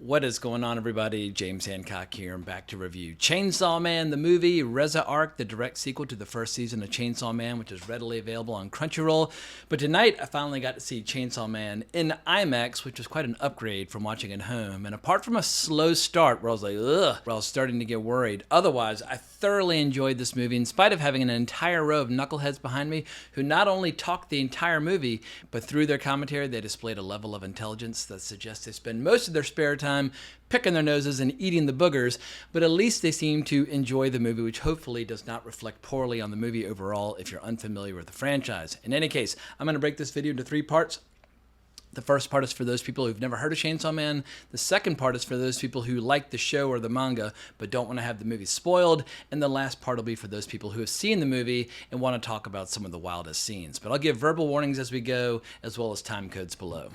What is going on, everybody? James Hancock here. I'm back to review Chainsaw Man, the movie, Reze Arc, the direct sequel to the first season of Chainsaw Man, which is readily available on Crunchyroll. But tonight, I finally got to see Chainsaw Man in IMAX, which was quite an upgrade from watching at home. And apart from a slow start where I was like, ugh, where I was starting to get worried, otherwise, I thoroughly enjoyed this movie in spite of having an entire row of knuckleheads behind me who not only talked the entire movie, but through their commentary, they displayed a level of intelligence that suggests they spend most of their spare time picking their noses and eating the boogers, but at least they seem to enjoy the movie, which hopefully does not reflect poorly on the movie overall if you're unfamiliar with the franchise. In any case, I'm going to break this video into 3 parts. The first part is for those people who've never heard of Chainsaw Man. The second part is for those people who like the show or the manga but don't want to have the movie spoiled. And the last part will be for those people who have seen the movie and want to talk about some of the wildest scenes. But I'll give verbal warnings as we go, as well as time codes below.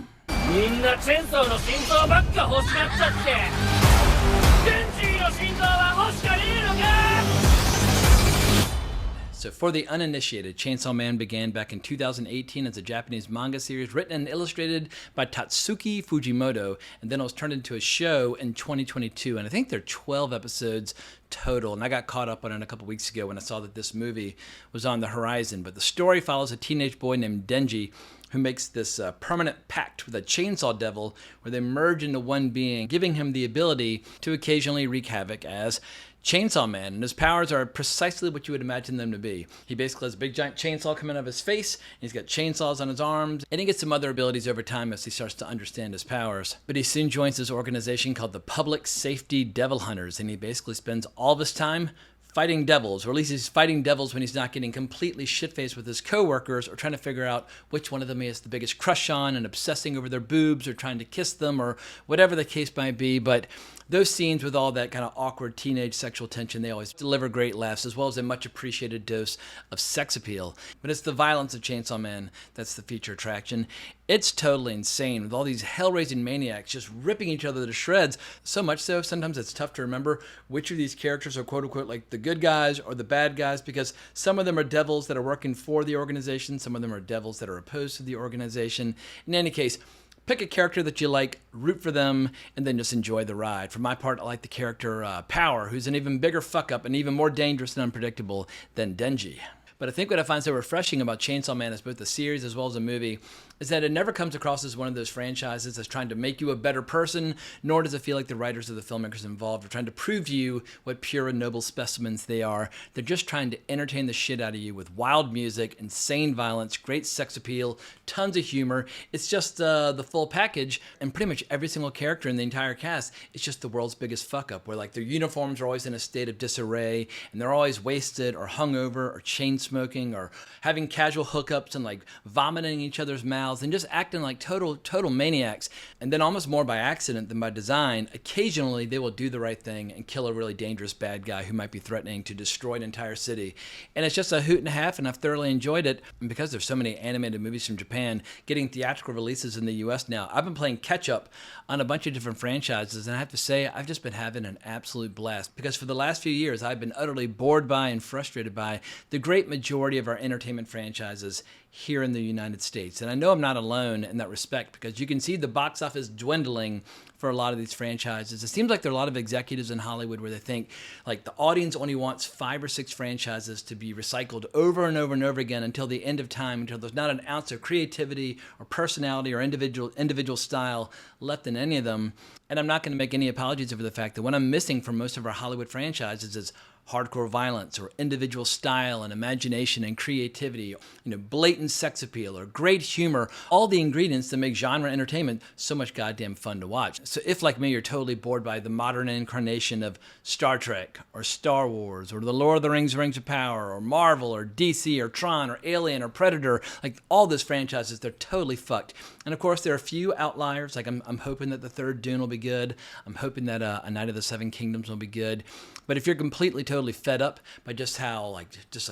So for the uninitiated, Chainsaw Man began back in 2018 as a Japanese manga series written and illustrated by Tatsuki Fujimoto, and then it was turned into a show in 2022, and I think there are 12 episodes total, and I got caught up on it a couple weeks ago when I saw that this movie was on the horizon. But the story follows a teenage boy named Denji who makes this permanent pact with a chainsaw devil where they merge into one being, giving him the ability to occasionally wreak havoc as Chainsaw Man, and his powers are precisely what you would imagine them to be. He basically has a big giant chainsaw coming out of his face, and he's got chainsaws on his arms, and he gets some other abilities over time as he starts to understand his powers. But he soon joins this organization called the Public Safety Devil Hunters, and he basically spends all of his time fighting devils, or at least he's fighting devils when he's not getting completely shit-faced with his co-workers or trying to figure out which one of them he has the biggest crush on and obsessing over their boobs or trying to kiss them or whatever the case might be. But those scenes with all that kind of awkward teenage sexual tension, they always deliver great laughs as well as a much appreciated dose of sex appeal. But it's the violence of Chainsaw Man that's the feature attraction. It's totally insane with all these hell-raising maniacs just ripping each other to shreds. So much so, sometimes it's tough to remember which of these characters are quote-unquote like the good guys or the bad guys, because some of them are devils that are working for the organization, some of them are devils that are opposed to the organization. In any case, pick a character that you like, root for them, and then just enjoy the ride. For my part, I like the character Power, who's an even bigger fuck-up and even more dangerous and unpredictable than Denji. But I think what I find so refreshing about Chainsaw Man as both the series as well as a movie is that it never comes across as one of those franchises that's trying to make you a better person, nor does it feel like the writers or the filmmakers involved are trying to prove to you what pure and noble specimens they are. They're just trying to entertain the shit out of you with wild music, insane violence, great sex appeal, tons of humor. It's just the full package, and pretty much every single character in the entire cast is just the world's biggest fuck-up, where like their uniforms are always in a state of disarray, and they're always wasted or hungover or chain smoking or having casual hookups and like vomiting in each other's mouths and just acting like total maniacs. And then almost more by accident than by design, occasionally they will do the right thing and kill a really dangerous bad guy who might be threatening to destroy an entire city. And it's just a hoot and a half, and I've thoroughly enjoyed it. And because there's so many animated movies from Japan getting theatrical releases in the US now, I've been playing catch up on a bunch of different franchises, and I have to say I've just been having an absolute blast, because for the last few years I've been utterly bored by and frustrated by the great majority of our entertainment franchises here in the United States. And I know I'm not alone in that respect, because you can see the box office dwindling for a lot of these franchises. It seems like there are a lot of executives in Hollywood where they think like the audience only wants 5 or 6 franchises to be recycled over and over and over again until the end of time, until there's not an ounce of creativity or personality or individual style left in any of them. And I'm not going to make any apologies over the fact that what I'm missing from most of our Hollywood franchises is hardcore violence or individual style and imagination and creativity, blatant sex appeal or great humor, all the ingredients that make genre entertainment so much goddamn fun to watch. So if, like me, you're totally bored by the modern incarnation of Star Trek or Star Wars or The Lord of the Rings, Rings of Power or Marvel or DC or Tron or Alien or Predator, like all those franchises, they're totally fucked. And of course, there are a few outliers, like I'm hoping that the third Dune will be good. I'm hoping that A Night of the Seven Kingdoms will be good. But if you're completely, totally totally fed up by just how like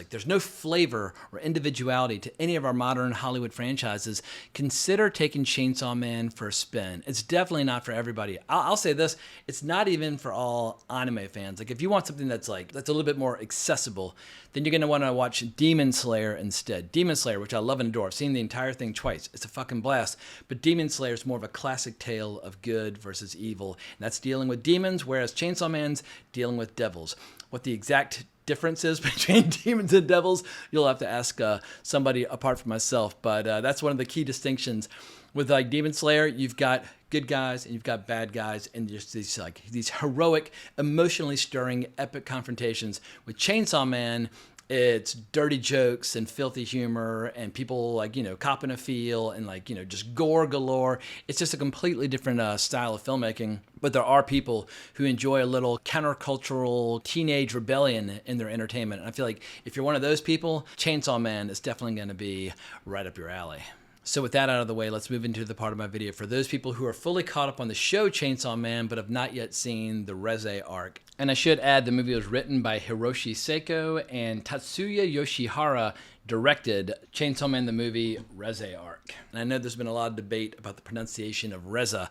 there's no flavor or individuality to any of our modern Hollywood franchises, consider taking Chainsaw Man for a spin. It's definitely not for everybody. I'll say this, it's not even for all anime fans. Like if you want something that's a little bit more accessible, then you're going to want to watch Demon Slayer instead. Demon Slayer, which I love and adore. I've seen the entire thing twice. It's a fucking blast. But Demon Slayer is more of a classic tale of good versus evil. And that's dealing with demons, whereas Chainsaw Man's dealing with devils. What the exact difference is between demons and devils, you'll have to ask somebody apart from myself. But that's one of the key distinctions. With like Demon Slayer, you've got good guys and you've got bad guys, and just these heroic, emotionally stirring, epic confrontations. With Chainsaw Man, it's dirty jokes and filthy humor and people copping a feel and just gore galore. It's just a completely different style of filmmaking. But there are people who enjoy a little countercultural teenage rebellion in their entertainment. And I feel like if you're one of those people, Chainsaw Man is definitely going to be right up your alley. So with that out of the way, let's move into the part of my video for those people who are fully caught up on the show Chainsaw Man but have not yet seen the Reze Arc. And I should add, the movie was written by Hiroshi Seiko, and Tatsuya Yoshihara directed Chainsaw Man the movie Reze Arc. And I know there's been a lot of debate about the pronunciation of Reza.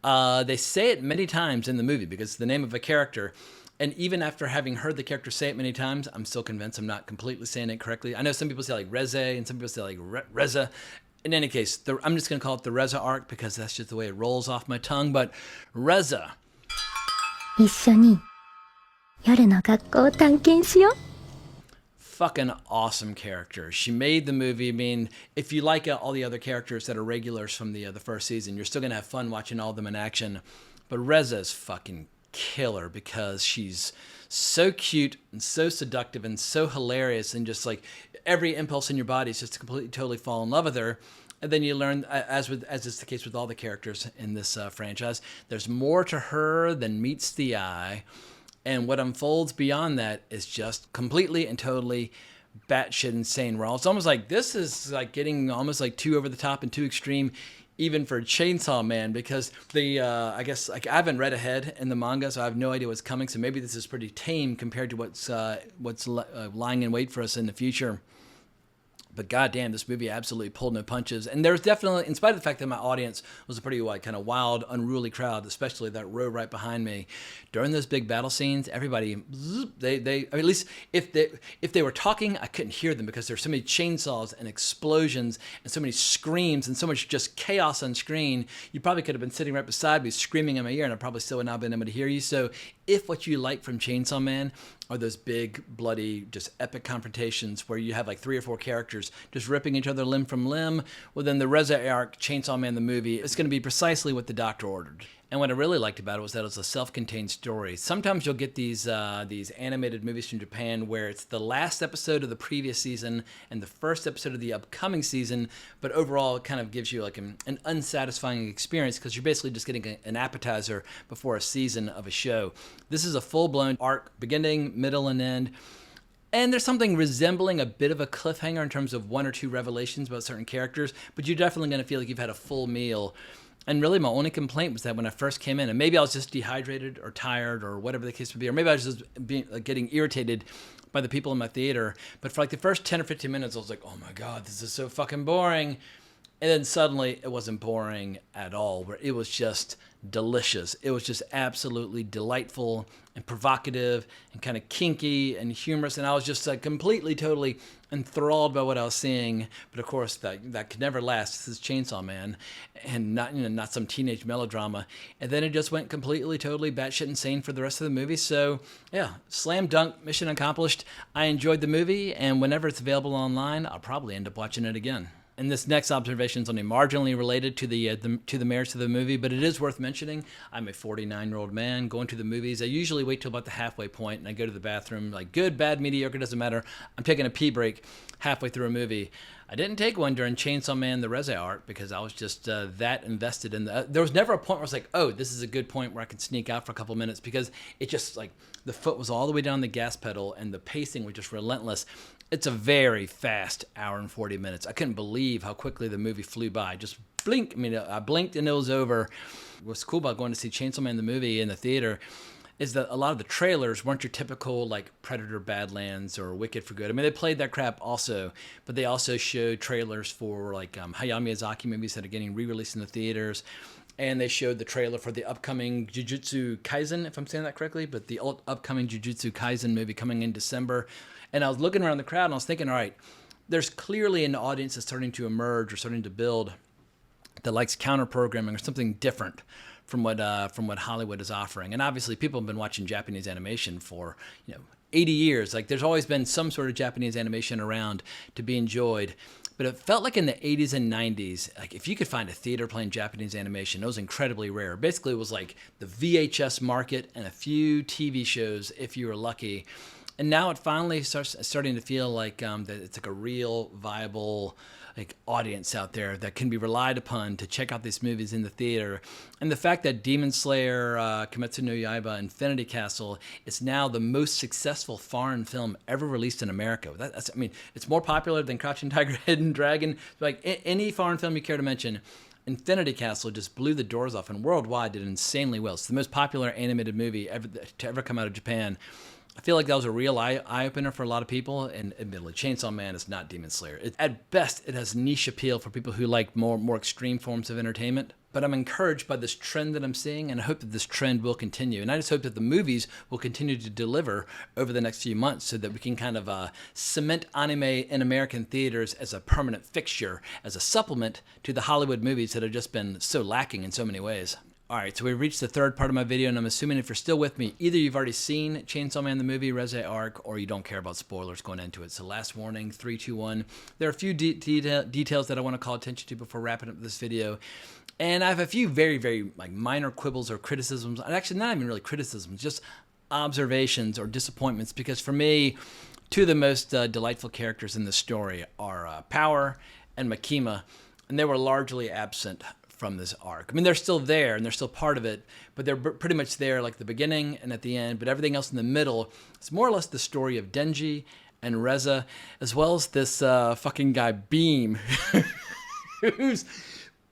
They say it many times in the movie because it's the name of a character. And even after having heard the character say it many times, I'm still convinced I'm not completely saying it correctly. I know some people say like Reze and some people say like Reza. In any case, I'm just going to call it the Reze Arc because that's just the way it rolls off my tongue. But Reze. 一緒に夜の学校を探検しよう。 Fucking awesome character. She made the movie. I mean, if you like all the other characters that are regulars from the first season, you're still going to have fun watching all of them in action. But Reze is fucking killer because she's so cute and so seductive and so hilarious, and just like every impulse in your body is just to completely, totally fall in love with her. And then you learn, as is the case with all the characters in this franchise, there's more to her than meets the eye. And what unfolds beyond that is just completely and totally batshit insane. Where it's almost like this is like getting almost like too over the top and too extreme, even for Chainsaw Man, because I guess I haven't read ahead in the manga, so I have no idea what's coming. So maybe this is pretty tame compared to what's lying in wait for us in the future. But goddamn, this movie absolutely pulled no punches. And there's definitely, in spite of the fact that my audience was a pretty kind of wild, unruly crowd, especially that row right behind me, during those big battle scenes, everybody, at least if they were talking, I couldn't hear them because there's so many chainsaws and explosions and so many screams and so much just chaos on screen. You probably could have been sitting right beside me screaming in my ear, and I probably still would not have been able to hear you. So if what you like from Chainsaw Man are those big, bloody, just epic confrontations where you have like 3 or 4 characters just ripping each other limb from limb, well then the Reze Arc, Chainsaw Man the movie, is going to be precisely what the doctor ordered. And what I really liked about it was that it was a self-contained story. Sometimes you'll get these animated movies from Japan where it's the last episode of the previous season and the first episode of the upcoming season, but overall it kind of gives you like an unsatisfying experience because you're basically just getting an appetizer before a season of a show. This is a full-blown arc, beginning, middle, and end. And there's something resembling a bit of a cliffhanger in terms of 1 or 2 revelations about certain characters, but you're definitely going to feel like you've had a full meal. And really my only complaint was that when I first came in, and maybe I was just dehydrated or tired or whatever the case would be, or maybe I was just getting irritated by the people in my theater, but for like the first 10 or 15 minutes, I was like, oh my God, this is so fucking boring. And then suddenly it wasn't boring at all, where it was just delicious. It was just absolutely delightful and provocative and kind of kinky and humorous. And I was just like completely, totally enthralled by what I was seeing. But of course, that could never last. This is Chainsaw Man and not some teenage melodrama. And then it just went completely, totally batshit insane for the rest of the movie. So yeah, slam dunk, mission accomplished. I enjoyed the movie, and whenever it's available online, I'll probably end up watching it again. And this next observation is only marginally related to the merits of the movie, but it is worth mentioning. I'm a 49-year-old man going to the movies. I usually wait till about the halfway point, and I go to the bathroom. Like good, bad, mediocre, doesn't matter. I'm taking a pee break halfway through a movie. I didn't take one during Chainsaw Man: The Reze Arc because I was just that invested in there was never a point where I was like, oh, this is a good point where I can sneak out for a couple minutes, because it just like the foot was all the way down the gas pedal and the pacing was just relentless. It's a very fast hour and 40 minutes. I couldn't believe how quickly the movie flew by. Just blink. I mean, I blinked and it was over. What's cool about going to see Chainsaw Man the movie in the theater, is that a lot of the trailers weren't your typical like Predator Badlands or Wicked for Good. I mean, they played that crap also, but they also showed trailers for like Hayao Miyazaki movies that are getting re-released in the theaters. And they showed the trailer for the upcoming Jujutsu Kaisen, if I'm saying that correctly, but the upcoming Jujutsu Kaisen movie coming in December. And I was looking around the crowd and I was thinking, all right, there's clearly an audience that's starting to emerge or starting to build that likes counter programming or something different from what Hollywood is offering. And obviously, people have been watching Japanese animation for 80 years. Like there's always been some sort of Japanese animation around to be enjoyed. But it felt like in the 80s and 90s, like if you could find a theater playing Japanese animation, it was incredibly rare. Basically, it was like the VHS market and a few TV shows if you were lucky. And now it finally starting to feel like that it's like a real viable like audience out there that can be relied upon to check out these movies in the theater. And the fact that Demon Slayer, Kimetsu no Yaiba, Infinity Castle is now the most successful foreign film ever released in America. I mean, it's more popular than Crouching Tiger, Hidden Dragon. Like any foreign film you care to mention, Infinity Castle just blew the doors off and worldwide did insanely well. It's the most popular animated movie to ever come out of Japan. I feel like that was a real eye-opener for a lot of people, and admittedly, Chainsaw Man is not Demon Slayer. At best, it has niche appeal for people who like more extreme forms of entertainment, but I'm encouraged by this trend that I'm seeing, and I hope that this trend will continue. And I just hope that the movies will continue to deliver over the next few months so that we can kind of cement anime in American theaters as a permanent fixture, as a supplement to the Hollywood movies that have just been so lacking in so many ways. All right, so we've reached the third part of my video, and I'm assuming if you're still with me, either you've already seen Chainsaw Man the movie, Reze Arc, or you don't care about spoilers going into it. So last warning, 3, 2, 1. There are a few details that I want to call attention to before wrapping up this video. And I have a few very, very like minor quibbles or criticisms. And actually, not even really criticisms, just observations or disappointments. Because for me, two of the most delightful characters in this story are Power and Makima, and they were largely absent from this arc. I mean, they're still there and they're still part of it, but they're pretty much there like the beginning and at the end, but everything else in the middle is more or less the story of Denji and Reze, as well as this fucking guy Beam, who's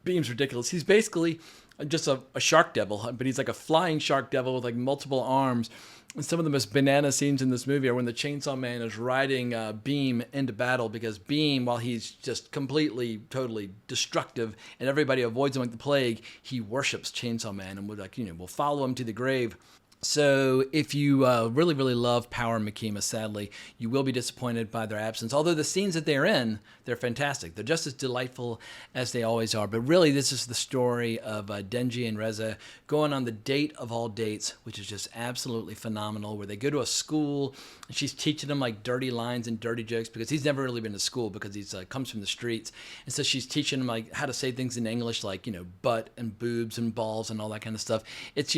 Beam's ridiculous. He's basically just a shark devil, but he's like a flying shark devil with like multiple arms. And some of the most banana scenes in this movie are when the Chainsaw Man is riding Beam into battle, because Beam, while he's just completely, totally destructive and everybody avoids him like the plague, he worships Chainsaw Man and would will follow him to the grave. So if you really, really love Power and Makima, sadly, you will be disappointed by their absence. Although the scenes that they're in, they're fantastic. They're just as delightful as they always are. But really, this is the story of Denji and Reze going on the date of all dates, which is just absolutely phenomenal, where they go to a school, and she's teaching them like dirty lines and dirty jokes, because he's never really been to school because he's comes from the streets. And so she's teaching him like how to say things in English, like, butt and boobs and balls and all that kind of stuff. It's,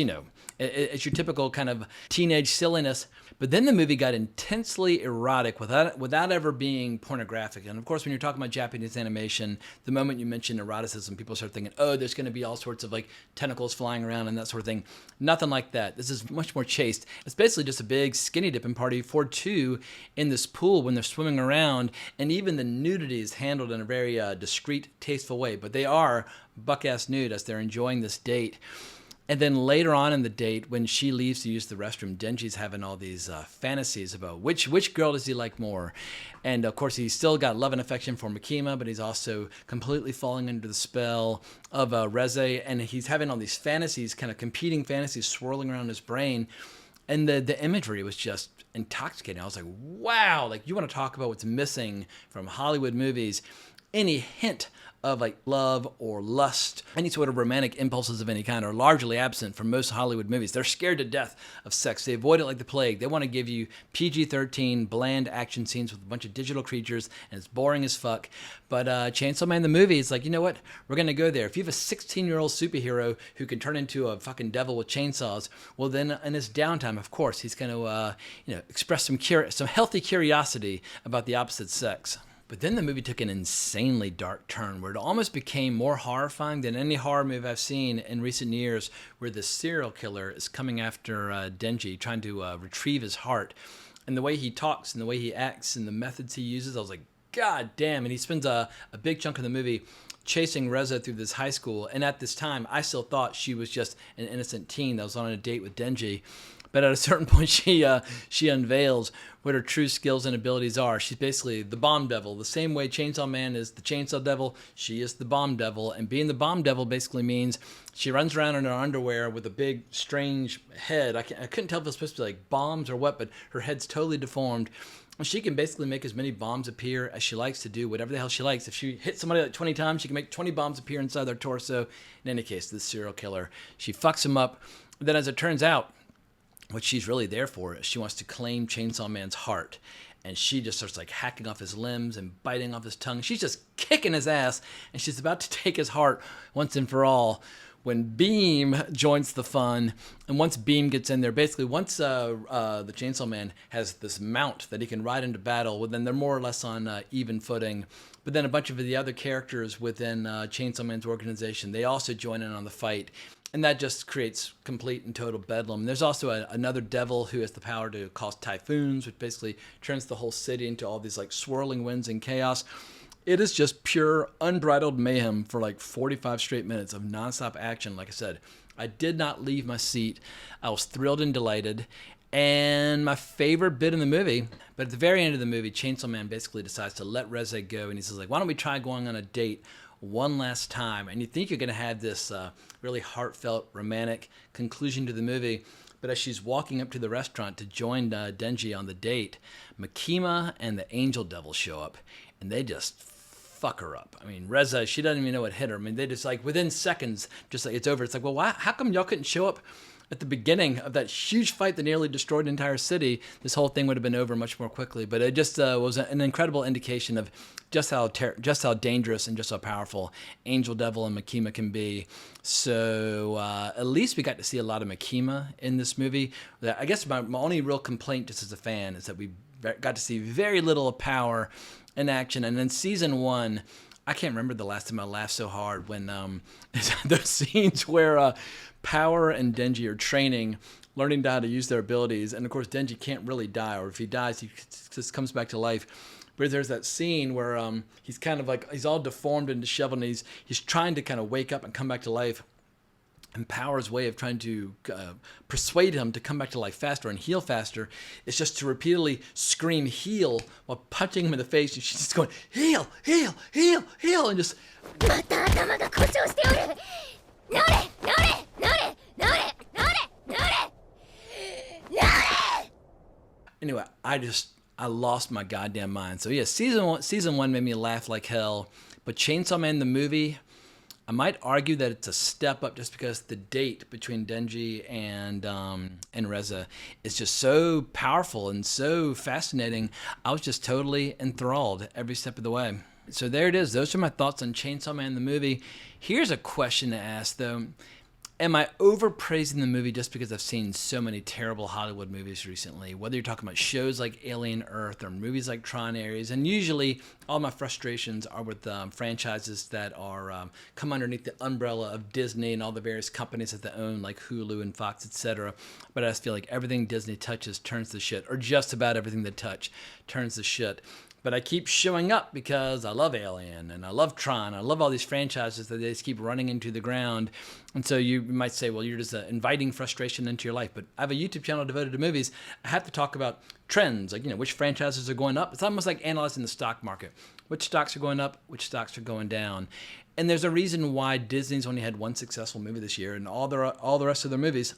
it's your typical kind of teenage silliness. But then the movie got intensely erotic without ever being pornographic. And of course, when you're talking about Japanese animation, the moment you mention eroticism, people start thinking, oh, there's going to be all sorts of like tentacles flying around and that sort of thing. Nothing like that. This is much more chaste. It's basically just a big skinny dipping party for two in this pool when they're swimming around. And even the nudity is handled in a very discreet, tasteful way. But they are buck-ass nude as they're enjoying this date. And then later on in the date, when she leaves to use the restroom, Denji's having all these fantasies about which girl does he like more. And of course, he's still got love and affection for Makima, but he's also completely falling under the spell of Reze. And he's having all these fantasies, kind of competing fantasies swirling around his brain. And the imagery was just intoxicating. I was like, wow, like you want to talk about what's missing from Hollywood movies. Any hint of like love or lust, any sort of romantic impulses of any kind are largely absent from most Hollywood movies. They're scared to death of sex. They avoid it like the plague. They want to give you PG-13 bland action scenes with a bunch of digital creatures, and it's boring as fuck. But Chainsaw Man the movie is like, you know what? We're going to go there. If you have a 16-year-old superhero who can turn into a fucking devil with chainsaws, well then in his downtime, of course, he's going to express some healthy curiosity about the opposite sex. But then the movie took an insanely dark turn where it almost became more horrifying than any horror movie I've seen in recent years, where the serial killer is coming after Denji, trying to retrieve his heart. And the way he talks and the way he acts and the methods he uses, I was like, God damn. And he spends a big chunk of the movie chasing Reze through this high school. And at this time, I still thought she was just an innocent teen that was on a date with Denji. But at a certain point, she unveils what her true skills and abilities are. She's basically the Bomb Devil. The same way Chainsaw Man is the Chainsaw Devil, she is the Bomb Devil. And being the Bomb Devil basically means she runs around in her underwear with a big, strange head. I couldn't tell if it was supposed to be like bombs or what, but her head's totally deformed. She can basically make as many bombs appear as she likes to do, whatever the hell she likes. If she hits somebody like 20 times, she can make 20 bombs appear inside their torso. In any case, this serial killer, she fucks him up. Then as it turns out, what she's really there for is she wants to claim Chainsaw Man's heart. And she just starts like hacking off his limbs and biting off his tongue. She's just kicking his ass, and she's about to take his heart once and for all when Beam joins the fun. And once Beam gets in there, basically once the Chainsaw Man has this mount that he can ride into battle, well, then they're more or less on even footing. But then a bunch of the other characters within Chainsaw Man's organization, they also join in on the fight. And that just creates complete and total bedlam. There's also another devil who has the power to cause typhoons, which basically turns the whole city into all these like swirling winds and chaos. It is just pure, unbridled mayhem for like 45 straight minutes of nonstop action. Like I said, I did not leave my seat. I was thrilled and delighted. And my favorite bit in the movie, but at the very end of the movie, Chainsaw Man basically decides to let Reze go. And he says, like, why don't we try going on a date one last time? And you think you're going to have this really heartfelt, romantic conclusion to the movie. But as she's walking up to the restaurant to join Denji on the date, Makima and the Angel Devil show up. And they just fuck her up. I mean, Reza, she doesn't even know what hit her. I mean, they just like within seconds, just like it's over. It's like, well, how come y'all couldn't show up at the beginning of that huge fight that nearly destroyed an entire city? This whole thing would have been over much more quickly. But it just was an incredible indication of just how dangerous and just how powerful Angel Devil and Makima can be. So at least we got to see a lot of Makima in this movie. I guess my only real complaint just as a fan is that we got to see very little of Power in action. And in season 1, I can't remember the last time I laughed so hard when those scenes where Power and Denji are training, learning how to use their abilities. And of course, Denji can't really die, or if he dies, he just comes back to life. But there's that scene where he's kind of like, he's all deformed and disheveled, and he's trying to kind of wake up and come back to life. And Power's way of trying to persuade him to come back to life faster and heal faster is just to repeatedly scream heal while punching him in the face. And she's just going, heal, heal, heal, heal, and just... Anyway, I lost my goddamn mind. So yeah, season one made me laugh like hell. But Chainsaw Man the movie, I might argue that it's a step up just because the date between Denji and Reza is just so powerful and so fascinating. I was just totally enthralled every step of the way. So there it is. Those are my thoughts on Chainsaw Man the movie. Here's a question to ask though. Am I overpraising the movie just because I've seen so many terrible Hollywood movies recently? Whether you're talking about shows like Alien Earth or movies like Tron Ares, and usually all my frustrations are with franchises that are come underneath the umbrella of Disney and all the various companies that they own, like Hulu and Fox, etc. But I just feel like everything Disney touches turns to shit, or just about everything they touch turns to shit. But I keep showing up because I love Alien and I love Tron. I love all these franchises that they just keep running into the ground. And so you might say, well, you're just inviting frustration into your life. But I have a YouTube channel devoted to movies. I have to talk about trends, like, which franchises are going up. It's almost like analyzing the stock market. Which stocks are going up, which stocks are going down. And there's a reason why Disney's only had one successful movie this year, and all the rest of their movies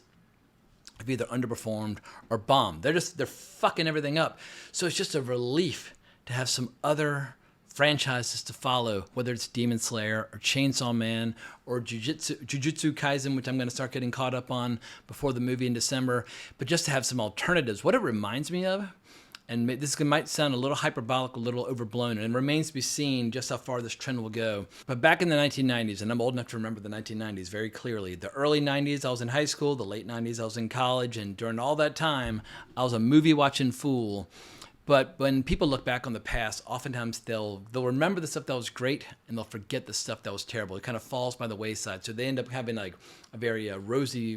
have either underperformed or bombed. They're fucking everything up. So it's just a relief to have some other franchises to follow, whether it's Demon Slayer or Chainsaw Man or Jujutsu Kaisen, which I'm going to start getting caught up on before the movie in December, but just to have some alternatives. What it reminds me of, and this might sound a little hyperbolic, a little overblown, and it remains to be seen just how far this trend will go. But back in the 1990s, and I'm old enough to remember the 1990s very clearly, the early 90s I was in high school, the late 90s I was in college, and during all that time, I was a movie-watching fool. But when people look back on the past, oftentimes they'll remember the stuff that was great and they'll forget the stuff that was terrible. It kind of falls by the wayside. So they end up having like a very rosy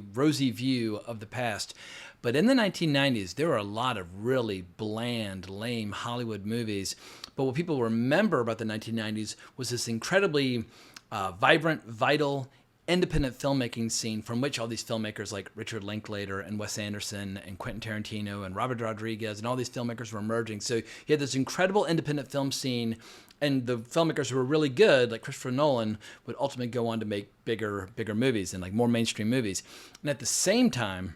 view of the past. But in the 1990s, there were a lot of really bland, lame Hollywood movies. But what people remember about the 1990s was this incredibly vibrant, vital, independent filmmaking scene from which all these filmmakers like Richard Linklater and Wes Anderson and Quentin Tarantino and Robert Rodriguez and all these filmmakers were emerging. So you had this incredible independent film scene, and the filmmakers who were really good, like Christopher Nolan, would ultimately go on to make bigger movies and like more mainstream movies. And at the same time,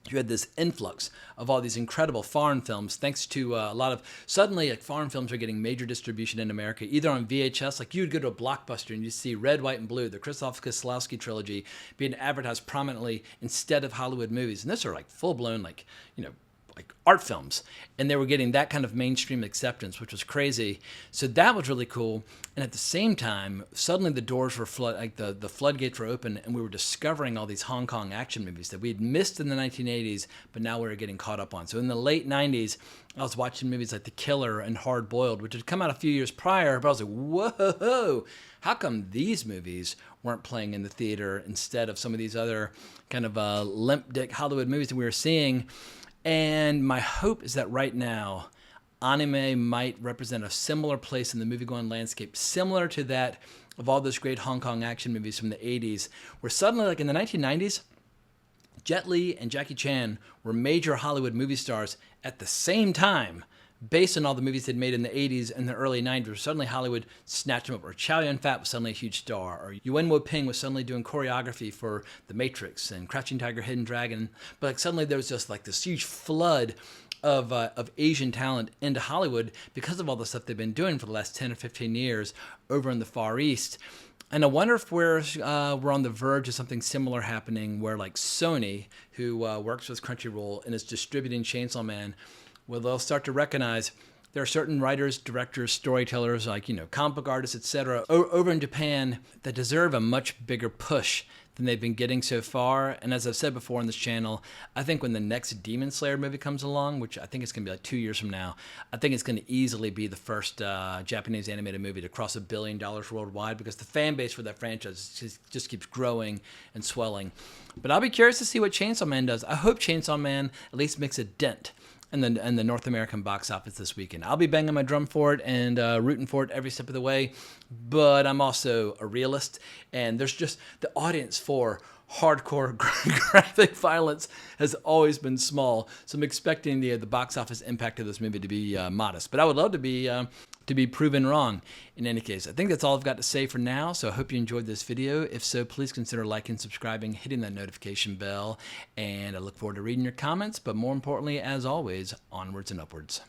you had this influx of all these incredible foreign films, thanks to a lot of, suddenly like foreign films are getting major distribution in America, either on VHS, like you would go to a Blockbuster and you see Red, White, and Blue, the Krzysztof Kieslowski trilogy, being advertised prominently instead of Hollywood movies. And these are like full-blown, like, you know, like art films, and they were getting that kind of mainstream acceptance, which was crazy. So that was really cool. And at the same time, suddenly the doors were the floodgates were open, and we were discovering all these Hong Kong action movies that we had missed in the 1980s, but now we were getting caught up on. So in the late 90s, I was watching movies like The Killer and Hard Boiled, which had come out a few years prior, but I was like, whoa, how come these movies weren't playing in the theater instead of some of these other kind of limp dick Hollywood movies that we were seeing? And my hope is that right now, anime might represent a similar place in the movie-going landscape, similar to that of all those great Hong Kong action movies from the 80s, where suddenly, like in the 1990s, Jet Li and Jackie Chan were major Hollywood movie stars at the same time, based on all the movies they'd made in the 80s and the early 90s, where suddenly Hollywood snatched them up. Or Chow Yun-fat was suddenly a huge star. Or Yuen Wo-ping was suddenly doing choreography for The Matrix and Crouching Tiger, Hidden Dragon. But like suddenly there was just like this huge flood of Asian talent into Hollywood because of all the stuff they've been doing for the last 10 or 15 years over in the Far East. And I wonder if we're on the verge of something similar happening, where like Sony, who works with Crunchyroll and is distributing Chainsaw Man, well, they'll start to recognize there are certain writers, directors, storytellers, like, you know, comic book artists, etc., over in Japan that deserve a much bigger push than they've been getting so far. And as I've said before on this channel, I think when the next Demon Slayer movie comes along, which I think it's going to be like 2 years from now, I think it's going to easily be the first Japanese animated movie to cross $1 billion worldwide, because the fan base for that franchise just keeps growing and swelling. But I'll be curious to see what Chainsaw Man does. I hope Chainsaw Man at least makes a dent and the North American box office this weekend. I'll be banging my drum for it and rooting for it every step of the way, but I'm also a realist, and there's just the audience for hardcore graphic violence has always been small, so I'm expecting the box office impact of this movie to be modest. But I would love to be proven wrong. In any case, I think that's all I've got to say for now, so I hope you enjoyed this video. If so, please consider liking, subscribing, hitting that notification bell, and I look forward to reading your comments, but more importantly, as always, onwards and upwards.